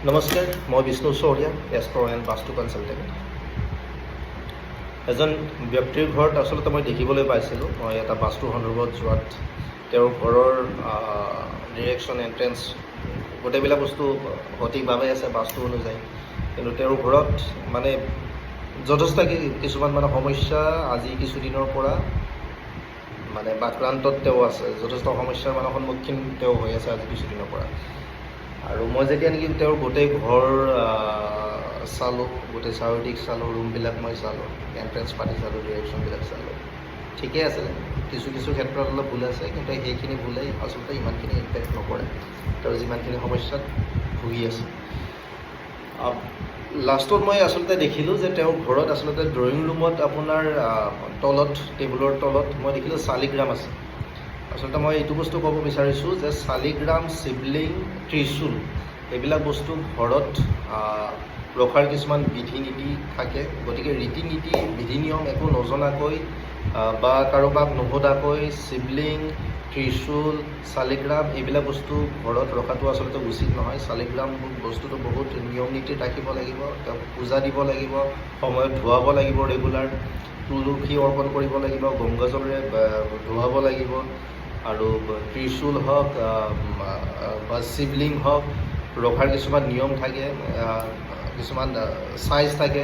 নমস্কাৰ, মই Bishnu Chauriya, astro and vastu consultant. এজন ব্যক্তিৰ ঘৰত আচলতে মই দেখিবলৈ পাইছিলোঁ, মই এটা বাস্তু সন্দৰ্ভত যোৱাত তেওঁৰ ঘৰৰ ডিৰেকশ্যন, এণ্ট্ৰেঞ্চ গোটেইবিলাক বস্তু সঠিকভাৱে আছে বাস্তু অনুযায়ী, কিন্তু তেওঁৰ ঘৰত মানে যথেষ্ট কিছুমান সমস্যা আজি কিছুদিনৰ পৰা বাক্ৰান্তত তেওঁ আছে, যথেষ্ট সমস্যাৰ সন্মুখীন তেওঁ হৈ আছে আজি কিছুদিনৰ পৰা। আৰু মই যেতিয়া নেকি তেওঁৰ গোটেই ঘৰ চালোঁ, গোটেই চাৰিদিশ চালোঁ, ৰুমবিলাক মই চালোঁ, এণ্ট্ৰেঞ্চ পাতি চালোঁ, ডিৰেকশ্যনবিলাক চালোঁ, ঠিকেই আছে। কিছু ক্ষেত্ৰত অলপ ভুল আছে, কিন্তু সেইখিনি ভুলেই আচলতে ইমানখিনি ইম্পেক্ট নকৰে তেওঁৰ যিমানখিনি সমস্যাত ভুগি আছে। লাষ্টত মই আচলতে দেখিলোঁ যে তেওঁৰ ঘৰত আচলতে ড্ৰয়িং ৰুমত আপোনাৰ তলত, টেবুলৰ তলত মই দেখিলোঁ শালিগ্ৰাম আছে। আচলতে মই এইটো বস্তু ক'ব বিচাৰিছোঁ যে শালিগ্ৰাম, শিৱলিং, ত্ৰিশূল এইবিলাক বস্তু ঘৰত ৰখাৰ কিছুমান বিধি নীতি থাকে। গতিকে ৰীতি নীতি, বিধি নিয়ম একো নজনাকৈ বা কাৰোবাক নোসোধাকৈ শিৱলিং, ত্ৰিশূল, শালিগ্ৰাম এইবিলাক বস্তু ঘৰত ৰখাটো আচলতে উচিত নহয়। শালিগ্ৰাম বস্তুটো বহুত নিয়ম নীতি ৰাখিব লাগিব, তেওঁক পূজা দিব লাগিব, সময়ত ধুৱাব লাগিব, ৰেগুলাৰ তুলসী অৰ্পণ কৰিব লাগিব, গংগাজলেৰে ধুৱাব লাগিব। আৰু ত্ৰিশূল হওক বা শিৱলিং হওক ৰখাৰ কিছুমান নিয়ম থাকে, কিছুমান চাইজ থাকে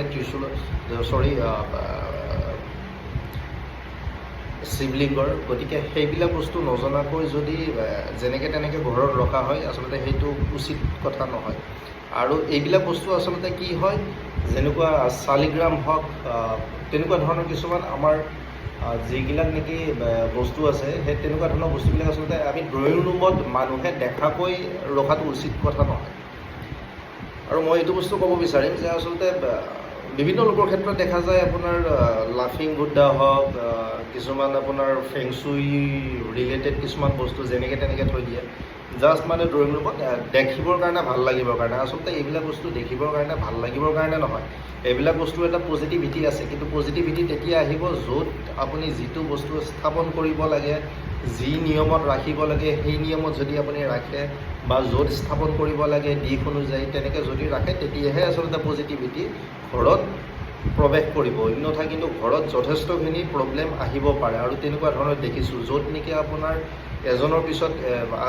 শিৱলিংগৰ। গতিকে সেইবিলাক বস্তু নজনাকৈ যদি যেনেকৈ তেনেকৈ ঘৰত ৰখা হয় আচলতে সেইটো উচিত কথা নহয়। আৰু এইবিলাক বস্তু আচলতে কি হয়, যেনেকুৱা শালিগ্ৰাম হওক তেনেকুৱা ধৰণৰ কিছুমান আমাৰ যিবিলাক নেকি বস্তু আছে, সেই তেনেকুৱা ধৰণৰ বস্তুবিলাক আচলতে আমি ড্ৰয়িং ৰুমত মানুহে দেখাকৈ ৰখাটো উচিত কথা নহয়। আৰু মই এইটো বস্তু ক'ব বিচাৰিম যে আচলতে বিভিন্ন লোকৰ ক্ষেত্ৰত দেখা যায় আপোনাৰ লাফিং বুদ্ধা হওক, কিছুমান আপোনাৰ ফেংচুই ৰিলেটেড কিছুমান বস্তু যেনেকৈ তেনেকৈ থৈ দিয়ে, জাষ্ট ড্ৰয়িং ৰুমত দেখিবৰ কাৰণে ভাল লাগিবৰ কাৰণে। আচলতে এইবিলাক বস্তু দেখিবৰ কাৰণে ভাল লাগিবৰ কাৰণে নহয়, এইবিলাক বস্তু এটা পজিটিভিটি আছে। কিন্তু পজিটিভিটি তেতিয়া আহিব য'ত আপুনি যিটো বস্তু স্থাপন কৰিব লাগে, যি নিয়মত ৰাখিব লাগে সেই নিয়মত যদি আপুনি ৰাখে, বা য'ত স্থাপন কৰিব লাগে দিশ অনুযায়ী তেনেকৈ যদি ৰাখে, তেতিয়াহে আচলতে পজিটিভিটি ঘৰত প্ৰৱেশ কৰিব। অন্যথা কিন্তু ঘৰত যথেষ্টখিনি প্ৰব্লেম আহিব পাৰে। আৰু তেনেকুৱা ধৰণৰ দেখিছোঁ য'ত নেকি আপোনাৰ এজনৰ পিছত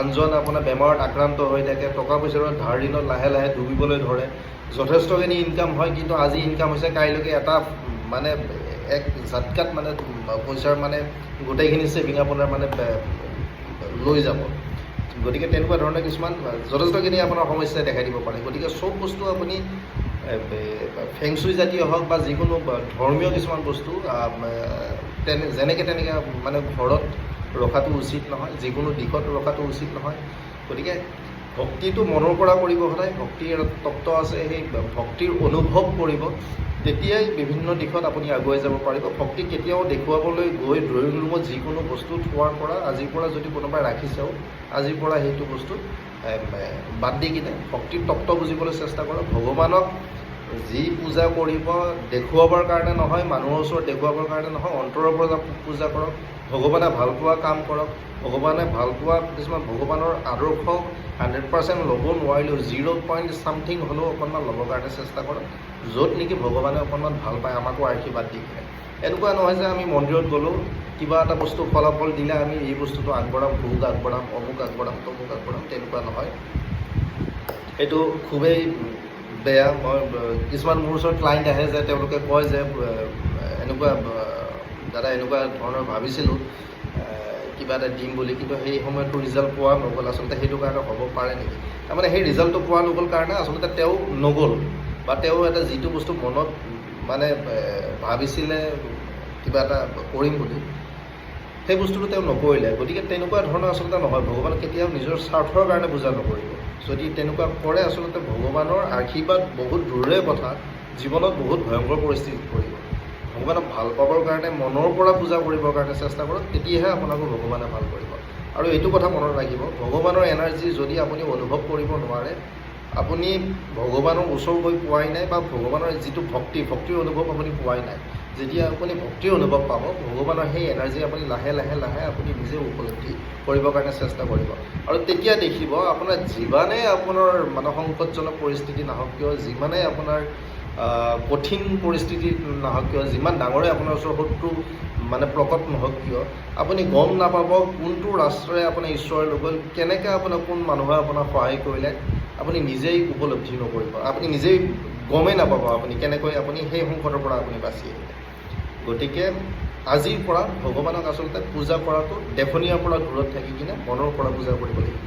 আনজন আপোনাৰ বেমাৰত আক্ৰান্ত হৈ থাকে, টকা পইচাৰ ধাৰ ঋণত লাহে লাহে ডুবিবলৈ ধৰে, যথেষ্টখিনি ইনকাম হয়, কিন্তু আজি ইনকাম হৈছে, কাইলৈকে এটা এক ঝাটকাত পইচাৰ গোটেইখিনি ছেভিং আপোনাৰ লৈ যাব। গতিকে তেনেকুৱা ধৰণৰ কিছুমান যথেষ্টখিনি আপোনাৰ সমস্যাই দেখাই দিব পাৰে। গতিকে চব বস্তু আপুনি ফেংচুই জাতীয় হওক বা যিকোনো ধৰ্মীয় কিছুমান বস্তু যেনেকৈ তেনেকৈ ঘৰত ৰখাটো উচিত নহয়, যিকোনো দিশত ৰখাটো উচিত নহয়। গতিকে ভক্তিটো মনৰ পৰা কৰিব, সদায় ভক্তিৰ তত্ত্ব আছে, সেই ভক্তিৰ অনুভৱ কৰিব, তেতিয়াই বিভিন্ন দিশত আপুনি আগুৱাই যাব পাৰিব। ভক্তি কেতিয়াও দেখুৱাবলৈ গৈ ড্ৰয়িং ৰুমত যিকোনো বস্তু থোৱাৰ পৰা, আজিৰ পৰা যদি কোনোবাই ৰাখিছেও, আজিৰ পৰা সেইটো বস্তু বাদ দি কিনে ভক্তিৰ তত্ত্ব বুজিবলৈ চেষ্টা কৰক। ভগৱানক যি পূজা কৰিব দেখুৱাবৰ কাৰণে নহয়, মানুহৰ ওচৰত দেখুৱাবৰ কাৰণে নহয়, অন্তৰৰ পৰা পূজা কৰক, ভগৱানে ভাল পোৱা কাম কৰক। ভগৱানে ভাল পোৱা কিছুমান ভগৱানৰ আদৰ্শ 100% ল'ব নোৱাৰিলেও 0.something হ'লেও অকণমান ল'বৰ কাৰণে চেষ্টা কৰক, য'ত নেকি ভগৱানে অকণমান ভাল পায়, আমাকো আশীৰ্বাদ দি কিনে। এনেকুৱা নহয় যে আমি মন্দিৰত গ'লোঁ, কিবা এটা বস্তু ফলাফল দিলে আমি এই বস্তুটো আগবঢ়াম, ভোগ আগবঢ়াম, অমুক আগবঢ়াম, তমুক আগবঢ়াম, তেনেকুৱা নহয়। এইটো খুবেই বেয়া। মই কিছুমান মোৰ ওচৰত ক্লাইণ্ট আহে যে তেওঁলোকে কয় যে এনেকুৱা দাদা এনেকুৱা ধৰণৰ ভাবিছিলোঁ কিবা এটা দিম বুলি, কিন্তু সেই সময়তো ৰিজাল্ট পোৱা নগ'ল। আচলতে সেইটো কাৰণে হ'ব পাৰে নেকি, সেই ৰিজাল্টটো পোৱা নগ'ল কাৰণে আচলতে তেওঁ নগ'ল, বা তেওঁ এটা যিটো বস্তু মনত ভাবিছিলে কিবা এটা কৰিম বুলি, সেই বস্তুটো তেওঁ নকৰিলে। গতিকে তেনেকুৱা ধৰণৰ আচলতে নহয়। ভগৱানক কেতিয়াও নিজৰ স্বাৰ্থৰ কাৰণে পূজা নকৰিব। যদি তেনেকুৱা কৰে আচলতে ভগৱানৰ আশীৰ্বাদ বহুত দূৰৰে কথা, জীৱনত বহুত ভয়ংকৰ পৰিস্থিতিত পৰিব। ভগৱানক ভাল পাবৰ কাৰণে মনৰ পৰা পূজা কৰিবৰ কাৰণে চেষ্টা কৰক, তেতিয়াহে আপোনাকো ভগৱানে ভাল কৰিব। আৰু এইটো কথা মনত ৰাখিব, ভগৱানৰ এনাৰ্জি যদি আপুনি অনুভৱ কৰিব নোৱাৰে, আপুনি ভগৱানৰ ওচৰ গৈ পোৱাই নাই, বা ভগৱানৰ যিটো ভক্তিৰ অনুভৱ আপুনি পোৱাই নাই। যেতিয়া আপুনি ভক্তিৰ অনুভৱ পাব, ভগৱানৰ সেই এনাৰ্জি আপুনি লাহে লাহে লাহে আপুনি নিজে উপলব্ধি কৰিবৰ কাৰণে চেষ্টা কৰিব। আৰু তেতিয়া দেখিব আপোনাৰ যিমানেই আপোনাৰ মানে সংকটজনক পৰিস্থিতি নাহক কিয়, যিমানেই আপোনাৰ কঠিন পৰিস্থিতি নাহক কিয়, যিমান ডাঙৰে আপোনাৰ ওচৰত শত্ৰু মানে প্ৰকট নহওক কিয়, আপুনি গম নাপাব কোনটো ৰাস্তাৰে আপোনাৰ ঈশ্বৰৰ লগত কেনেকৈ আপোনাৰ কোন মানুহে আপোনাক সহায় কৰিলে আপুনি নিজেই উপলব্ধি নকৰিব, আপুনি নিজেই গমেই নাপাব আপুনি কেনেকৈ আপুনি সেই সংকটৰ পৰা আপুনি বাচি আহিলে। গতিকে আজিৰ পৰা ভগৱানক আচলতে পূজা কৰাটো দেখনীয়াৰ পৰা দূৰত থাকি কিনে মনৰ পৰা পূজা কৰিব লাগিব।